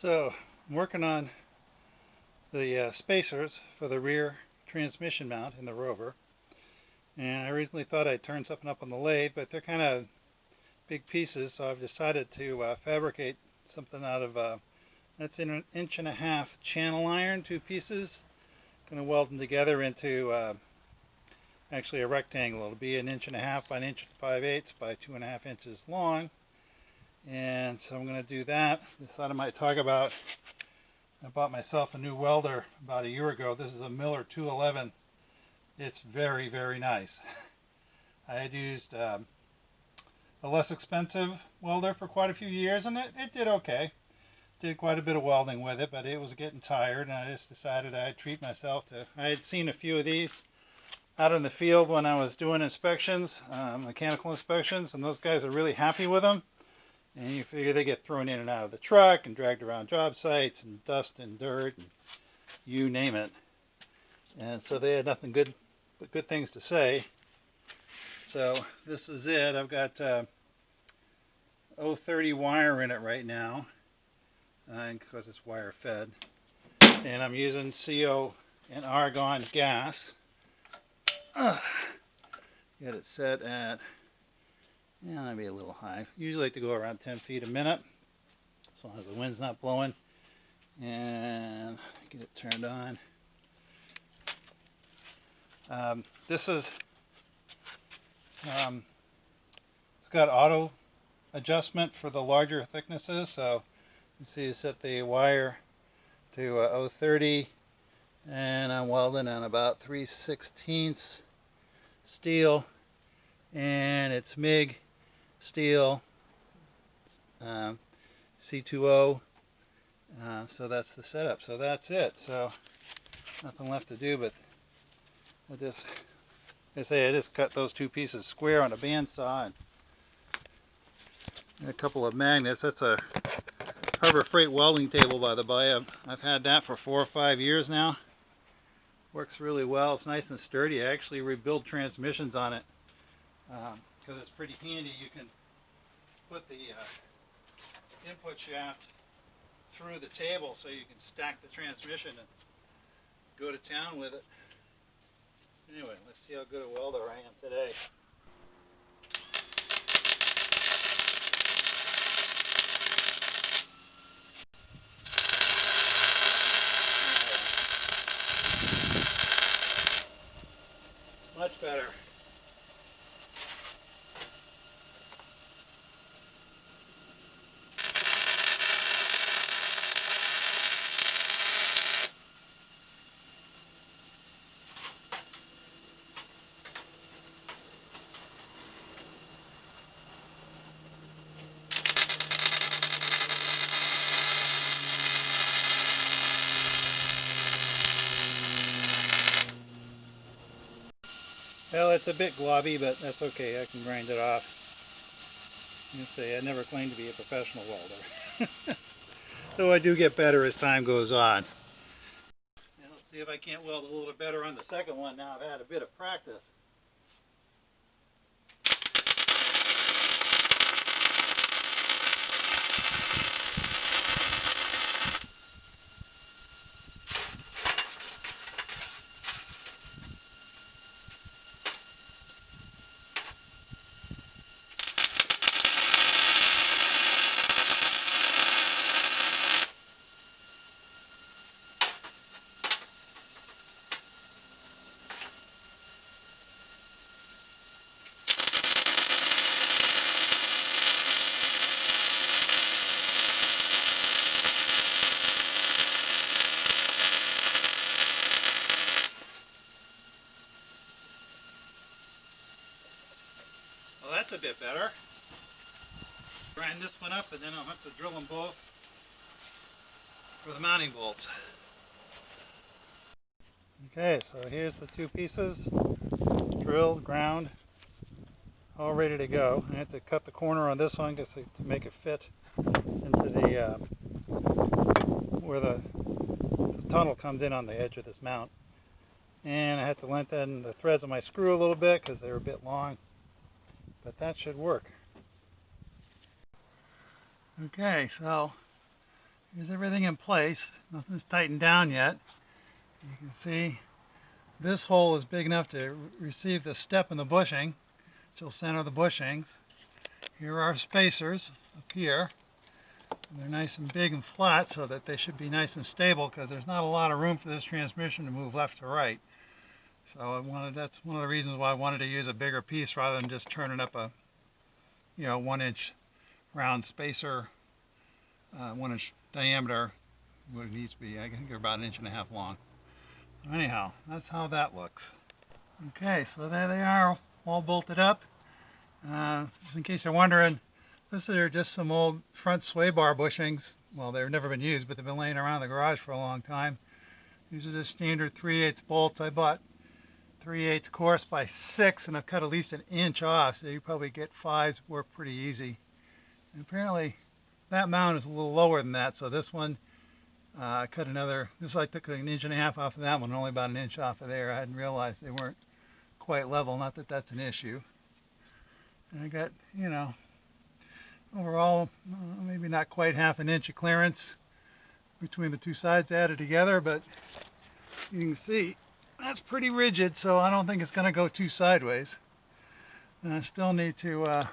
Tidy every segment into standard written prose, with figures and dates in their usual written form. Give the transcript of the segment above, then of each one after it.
So I'm working on the spacers for the rear transmission mount in the Rover, and I originally thought I'd turn something up on the lathe, but they're kind of big pieces, so I've decided to fabricate something out of that's an 1.5 inch channel iron, 2 pieces. Going to weld them together into actually a rectangle. It'll be 1.5 inches by 1 5/8 by 2.5 inches long. And so I'm going to do that. Decided I might talk about, I bought myself a new welder about a year ago. This is a Miller 211. It's very, very nice. I had used a less expensive welder for quite a few years, and it did okay. Did quite a bit of welding with it, but it was getting tired, and I just decided I'd treat myself to. I had seen a few of these out in the field when I was doing inspections, mechanical inspections, and those guys are really happy with them. And you figure they get thrown in and out of the truck and dragged around job sites and dust and dirt and you name it. And so they had nothing good but good things to say. So this is it. I've got 030 wire in it right now, because it's wire fed. And I'm using CO and argon gas. Get it set at, yeah, maybe a little high. Usually like to go around 10 feet a minute, as long as the wind's not blowing. And get it turned on. This is, it's got auto adjustment for the larger thicknesses. So you see, you set the wire to 030, and I'm welding on about 3/16 steel, and it's MIG steel, C2O, so that's the setup. So that's it. So nothing left to do, but I just cut those 2 pieces square on a bandsaw and a couple of magnets. That's a Harbor Freight welding table, by the by. I've had that for 4 or 5 years now. Works really well. It's nice and sturdy. I actually rebuild transmissions on it because it's pretty handy. You can put the input shaft through the table so you can stack the transmission and go to town with it. Anyway, let's see how good a welder I am today. Much better. Well, it's a bit globby, but that's okay. I can grind it off. You say I never claimed to be a professional welder. So I do get better as time goes on. And let's see if I can't weld a little bit better on the second one now I've had a bit of practice. Well, that's a bit better. Grind this one up, and then I'll have to drill them both for the mounting bolts. Okay, so here's the 2 pieces, drilled, ground, all ready to go. I have to cut the corner on this one just to make it fit into the where the tunnel comes in on the edge of this mount. And I had to lengthen the threads on my screw a little bit because they were a bit long. But that should work. Okay, so Here's everything in place. Nothing's tightened down yet. You can see this hole is big enough to receive the step in the bushing, which will center the bushings. Here are spacers up here. They're nice and big and flat so that they should be nice and stable, because there's not a lot of room for this transmission to move left to right. So that's one of the reasons why I wanted to use a bigger piece rather than just turning up a 1-inch round spacer, 1-inch diameter. What it needs to be, I think they're about 1.5 inches long. Anyhow, that's how that looks. Okay, so there they are, all bolted up. Just in case you're wondering, this are just some old front sway bar bushings. Well, they've never been used, but they've been laying around the garage for a long time. These are the standard 3/8 bolts. I bought 3/8 course by 6, and I've cut at least 1 inch off, so you probably get 5s work pretty easy. And apparently that mount is a little lower than that, so this one I cut another. I took 1.5 inches off of that one, only about 1 inch off of there. I hadn't realized they weren't quite level. Not that that's an issue. And I got, overall, maybe not quite 1/2 inch of clearance between the two sides added together, but you can see that's pretty rigid, so I don't think it's going to go too sideways. And I still need to,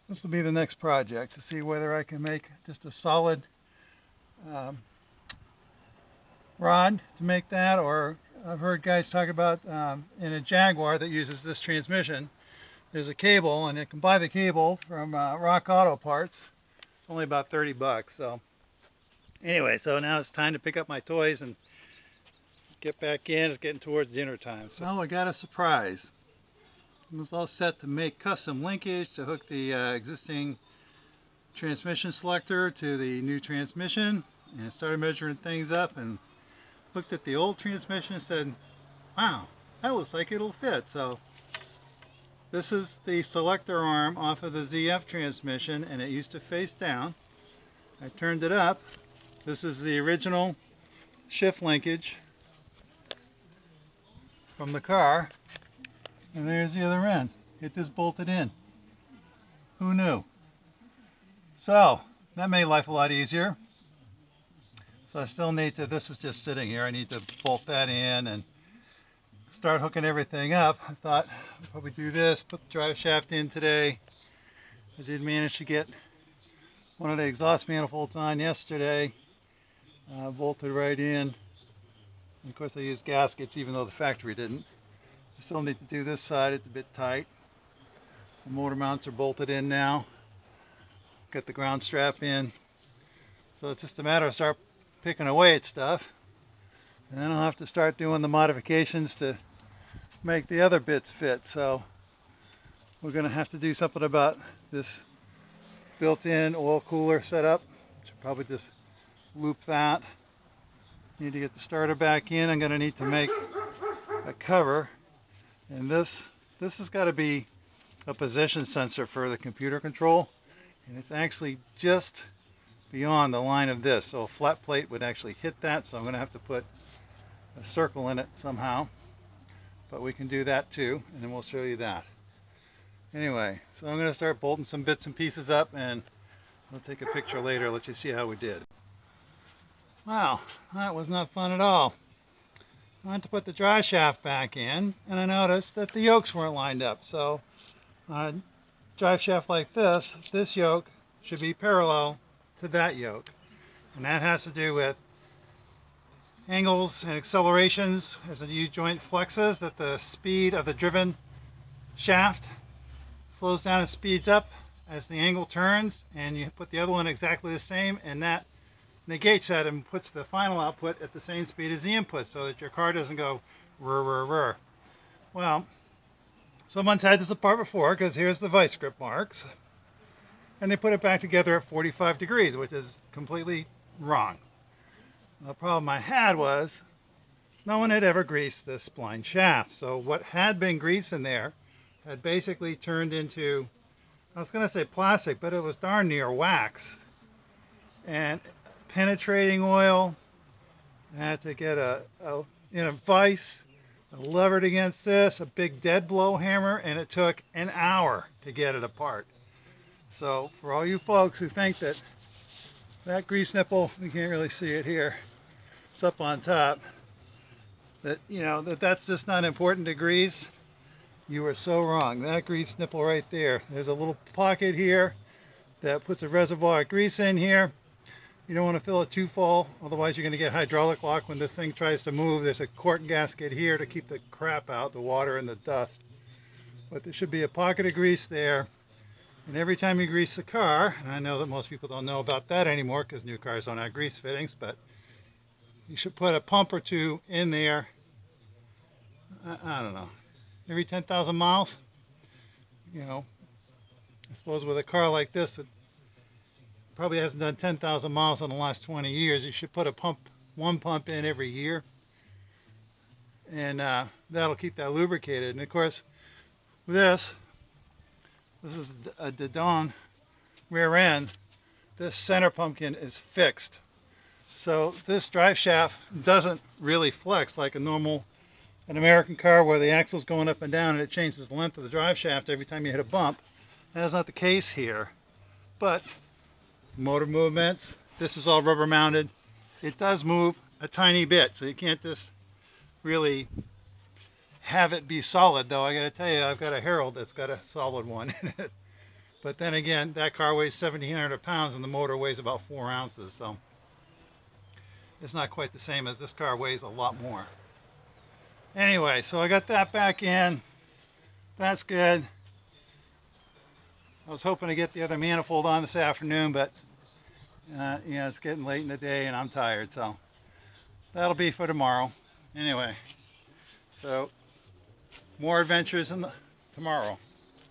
this will be the next project, to see whether I can make just a solid rod to make that, or I've heard guys talk about in a Jaguar that uses this transmission, there's a cable, and you can buy the cable from Rock Auto Parts. It's only about $30. So anyway, so now it's time to pick up my toys and get back in. It's getting towards dinner time. So I got a surprise. I was all set to make custom linkage to hook the existing transmission selector to the new transmission, and started measuring things up and looked at the old transmission and said, wow, that looks like it'll fit. So this is the selector arm off of the ZF transmission, and it used to face down. I turned it up. This is the original shift linkage from the car, and there's the other end. It just bolted in. Who knew? So that made life a lot easier. So I still need to, this is just sitting here, I need to bolt that in and start hooking everything up. I thought I'd probably do this, put the drive shaft in today. I did manage to get one of the exhaust manifolds on yesterday, bolted right in. And of course I used gaskets even though the factory didn't. I still need to do this side, it's a bit tight. The motor mounts are bolted in now. Got the ground strap in. So it's just a matter of start picking away at stuff. And then I'll have to start doing the modifications to make the other bits fit. So we're going to have to do something about this built-in oil cooler setup. Should probably just loop that. Need to get the starter back in. I'm going to need to make a cover. And this has got to be a position sensor for the computer control. And it's actually just beyond the line of this. So a flat plate would actually hit that. So I'm going to have to put a circle in it somehow. But we can do that too. And then we'll show you that. Anyway, so I'm going to start bolting some bits and pieces up, and I'll take a picture later, let you see how we did. Wow, that was not fun at all. I went to put the drive shaft back in, and I noticed that the yokes weren't lined up. So on a drive shaft like this yoke should be parallel to that yoke. And that has to do with angles and accelerations as the U-joint flexes, that the speed of the driven shaft slows down and speeds up as the angle turns, and you put the other one exactly the same, and that negates that and puts the final output at the same speed as the input, so that your car doesn't go rrr, rrr, rrr. Well, someone's had this apart before, because here's the vice grip marks, and they put it back together at 45 degrees, which is completely wrong. The problem I had was no one had ever greased this spline shaft, so what had been grease in there had basically turned into, I was going to say plastic, but it was darn near wax. And penetrating oil, I had to get in a vise, levered against this, a big dead blow hammer, and it took an hour to get it apart. So for all you folks who think that that grease nipple, you can't really see it here, it's up on top, that's just not important to grease. You were so wrong. That grease nipple right there, there's a little pocket here that puts a reservoir of grease in here. You don't want to fill it too full, otherwise you're going to get hydraulic lock when this thing tries to move. There's a quart gasket here to keep the crap out, the water and the dust. But there should be a pocket of grease there. And every time you grease the car, and I know that most people don't know about that anymore because new cars don't have grease fittings, but you should put a pump or two in there, I don't know, every 10,000 miles. I suppose with a car like this, it probably hasn't done 10,000 miles in the last 20 years. You should put one pump in every year, and that'll keep that lubricated. And of course, this is a Didon rear end. This center pumpkin is fixed, so this drive shaft doesn't really flex like an American car where the axle's going up and down and it changes the length of the drive shaft every time you hit a bump. That's not the case here. But motor movements, this is all rubber mounted. It does move a tiny bit, so you can't just really have it be solid, though. I gotta tell you, I've got a Herald that's got a solid one in it. But then again, that car weighs 1,700 pounds and the motor weighs about 4 ounces, so it's not quite the same as this car weighs a lot more. Anyway, so I got that back in. That's good. I was hoping to get the other manifold on this afternoon, but it's getting late in the day and I'm tired, so that'll be for tomorrow. Anyway, so more adventures tomorrow.